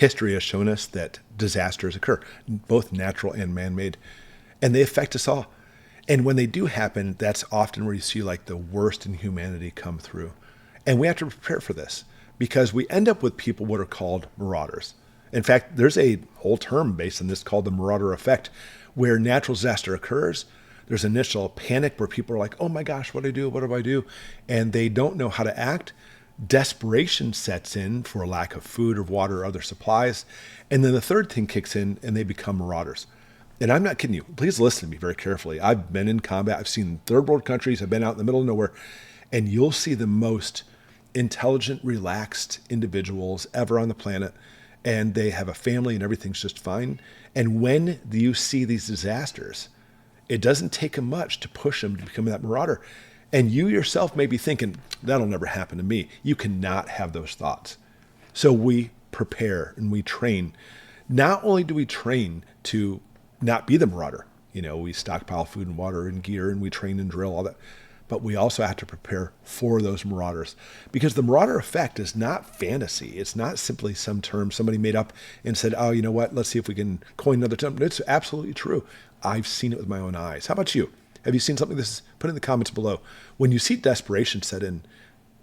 History has shown us that disasters occur, both natural and man-made, and they affect us all. And when they do happen, that's often where you see like the worst in humanity come through. And we have to prepare for this because we end up with people what are called marauders. In fact, there's a whole term based on this called the Marauder Effect, where natural disaster occurs. There's initial panic where people are like, oh my gosh, what do I do? What do I do? And they don't know how to act. Desperation sets in for lack of food or water or other supplies. And then the third thing kicks in and they become marauders. And I'm not kidding you. Please listen to me very carefully. I've been in combat. I've seen third world countries. I've been out in the middle of nowhere. And you'll see the most intelligent, relaxed individuals ever on the planet. And they have a family and everything's just fine. And when you see these disasters, it doesn't take them much to push them to become that marauder. And you yourself may be thinking, that'll never happen to me. You cannot have those thoughts. So we prepare and we train. Not only do we train to not be the marauder, we stockpile food and water and gear and we train and drill, all that. But we also have to prepare for those marauders because the Marauder Effect is not fantasy. It's not simply some term somebody made up and said, oh, you know what? Let's see if we can coin another term. It's absolutely true. I've seen it with my own eyes. How about you? Have you seen something? Put in the comments below. When you see desperation set in,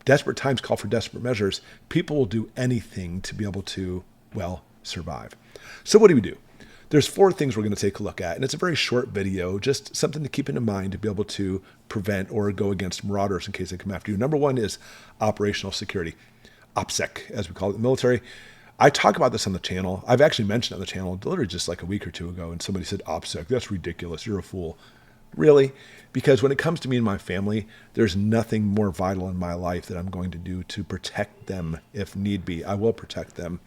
desperate times call for desperate measures. People will do anything to be able to, survive. So what do? There's 4 things we're going to take a look at, and it's a very short video, just something to keep in mind to be able to prevent or go against marauders in case they come after you. Number 1 is operational security, OPSEC, as we call it in the military. I talk about this on the channel. I've actually mentioned it on the channel literally just like a week or 2 ago, and somebody said, OPSEC, that's ridiculous. You're a fool. Really? Because when it comes to me and my family, there's nothing more vital in my life that I'm going to do to protect them if need be. I will protect them.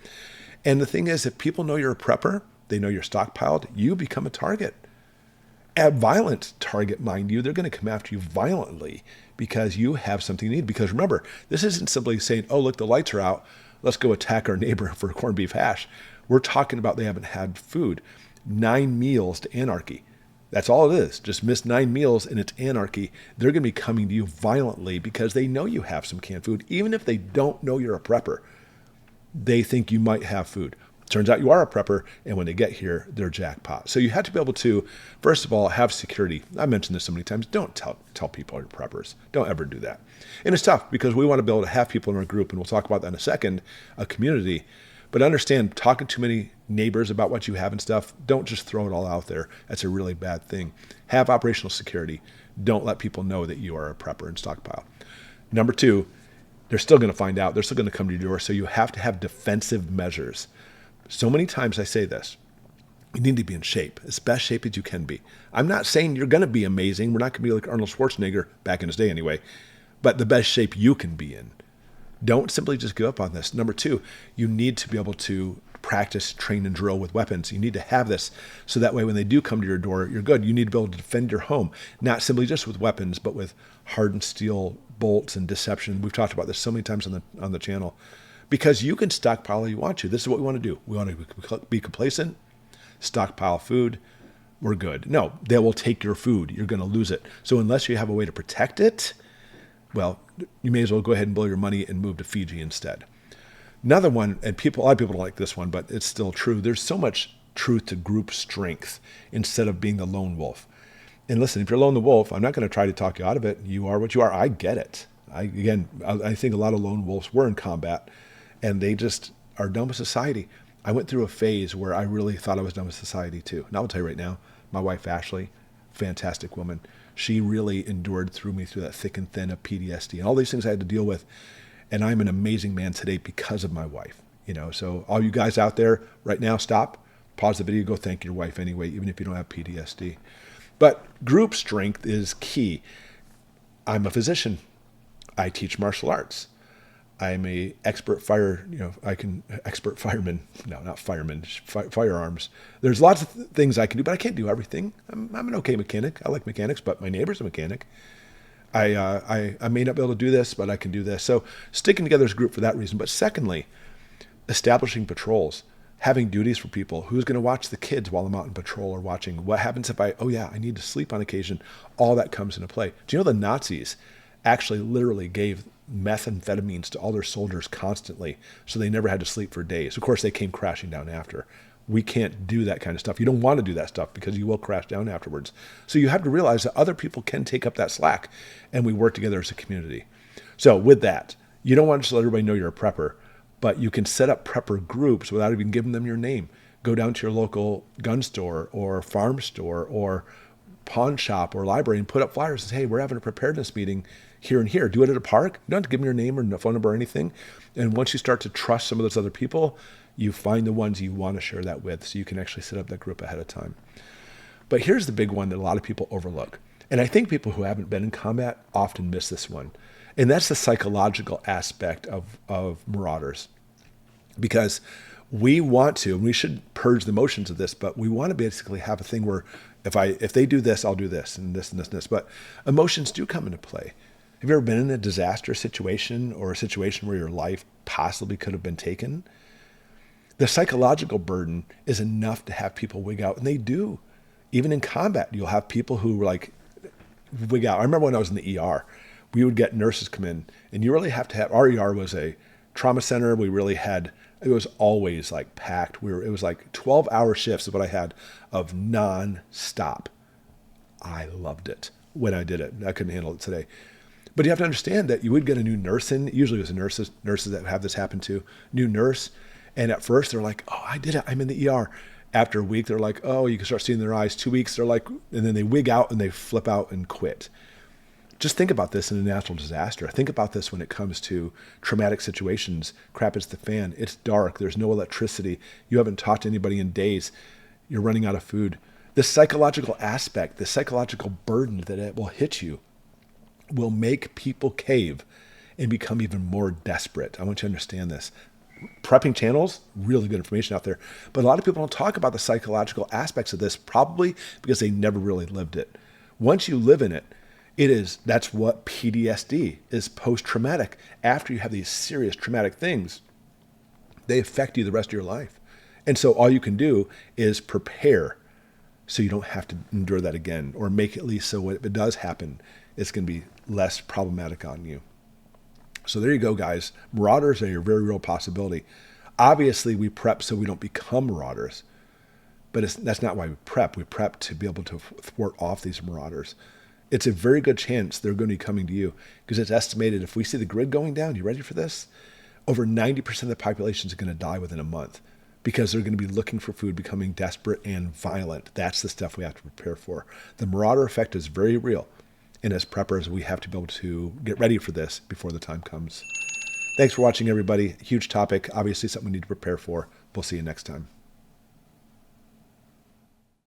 And the thing is, if people know you're a prepper, they know you're stockpiled, you become a target. A violent target, mind you. They're going to come after you violently because you have something you need. Because remember, this isn't simply saying, oh, look, the lights are out. Let's go attack our neighbor for corned beef hash. We're talking about they haven't had food. 9 meals to anarchy. That's all it is. Just miss 9 meals and it's anarchy. They're going to be coming to you violently because they know you have some canned food. Even if they don't know you're a prepper, they think you might have food. Turns out you are a prepper, and when they get here, they're jackpot. So you have to be able to, first of all, have security. I mentioned this so many times. Don't tell people you're preppers. Don't ever do that. And it's tough because we want to be able to have people in our group, and we'll talk about that in a second, a community. But understand, talking to many neighbors about what you have and stuff, don't just throw it all out there. That's a really bad thing. Have operational security. Don't let people know that you are a prepper and stockpile. Number 2, they're still going to find out. They're still going to come to your door. So you have to have defensive measures. So many times I say this, you need to be in shape, as best shape as you can be. I'm not saying you're going to be amazing. We're not going to be like Arnold Schwarzenegger, back in his day anyway, but the best shape you can be in. Don't simply just give up on this. Number 2, you need to be able to practice, train, and drill with weapons. You need to have this so that way when they do come to your door, you're good. You need to be able to defend your home, not simply just with weapons, but with hardened steel bolts and deception. We've talked about this so many times on the channel. Because you can stockpile all you want to. This is what we want to do. We want to be complacent, stockpile food. We're good. No, they will take your food. You're going to lose it. So unless you have a way to protect it, you may as well go ahead and blow your money and move to Fiji instead. Another one, and a lot of people don't like this one, but it's still true. There's so much truth to group strength instead of being the lone wolf. And listen, if you're lone wolf, I'm not going to try to talk you out of it. You are what you are. I get it. I think a lot of lone wolves were in combat. And they just are done with society. I went through a phase where I really thought I was done with society too. And I'll tell you right now, my wife, Ashley, fantastic woman. She really endured through that thick and thin of PTSD and all these things I had to deal with. And I'm an amazing man today because of my wife. So all you guys out there right now, stop, pause the video, go thank your wife anyway, even if you don't have PTSD. But group strength is key. I'm a physician. I teach martial arts. I'm a expert expert fireman. No, not fireman, firearms. There's lots of things I can do, but I can't do everything. I'm an okay mechanic. I like mechanics, but my neighbor's a mechanic. I may not be able to do this, but I can do this. So sticking together as a group for that reason. But secondly, establishing patrols, having duties for people. Who's going to watch the kids while I'm out in patrol or watching? What happens if I need to sleep on occasion? All that comes into play. Do you know the Nazis actually literally gave methamphetamines to all their soldiers constantly, so they never had to sleep for days. Of course, they came crashing down after. We can't do that kind of stuff. You don't want to do that stuff because you will crash down afterwards. So you have to realize that other people can take up that slack, and we work together as a community. So with that, you don't want to just let everybody know you're a prepper, but you can set up prepper groups without even giving them your name. Go down to your local gun store or farm store or pawn shop or library and put up flyers and say, hey, we're having a preparedness meeting here and here. Do it at a park. You don't have to give them your name or phone number or anything. And once you start to trust some of those other people, you find the ones you want to share that with so you can actually set up that group ahead of time. But here's the big one that a lot of people overlook. And I think people who haven't been in combat often miss this one. And that's the psychological aspect of marauders. Because we want to, and we should purge the motions of this, but we want to basically have a thing where if they do this, I'll do this and this and this and this. But emotions do come into play. Have you ever been in a disaster situation or a situation where your life possibly could have been taken? The psychological burden is enough to have people wig out, and they do. Even in combat, you'll have people who like wig out. I remember when I was in the ER, we would get nurses come in, and you really have to have, our ER was a trauma center. We really had, it was always like packed. It was like 12-hour shifts is what I had of non-stop. I loved it when I did it. I couldn't handle it today. But you have to understand that you would get a new nurse in. Usually it was nurses that have this happen to. New nurse. And at first they're like, oh, I did it. I'm in the ER. After a week, they're like, oh, you can start seeing their eyes. 2 weeks, they're like, and then they wig out and they flip out and quit. Just think about this in a natural disaster. Think about this when it comes to traumatic situations. Crap hits the fan. It's dark. There's no electricity. You haven't talked to anybody in days. You're running out of food. The psychological aspect, the psychological burden that it will hit you will make people cave and become even more desperate. I want you to understand this. Prepping channels, really good information out there. But a lot of people don't talk about the psychological aspects of this, probably because they never really lived it. Once you live in it, that's what PTSD is, post-traumatic. After you have these serious traumatic things, they affect you the rest of your life. And so all you can do is prepare so you don't have to endure that again, or make it at least so when it does happen, it's going to be less problematic on you. So there you go, guys. Marauders are a very real possibility. Obviously, we prep so we don't become marauders, but that's not why we prep. We prep to be able to thwart off these marauders. It's a very good chance they're going to be coming to you, because it's estimated if we see the grid going down, you ready for this? Over 90% of the population is going to die within a month because they're going to be looking for food, becoming desperate and violent. That's the stuff we have to prepare for. The Marauder Effect is very real. And as preppers, we have to be able to get ready for this before the time comes. Thanks for watching, everybody. Huge topic. Obviously, something we need to prepare for. We'll see you next time.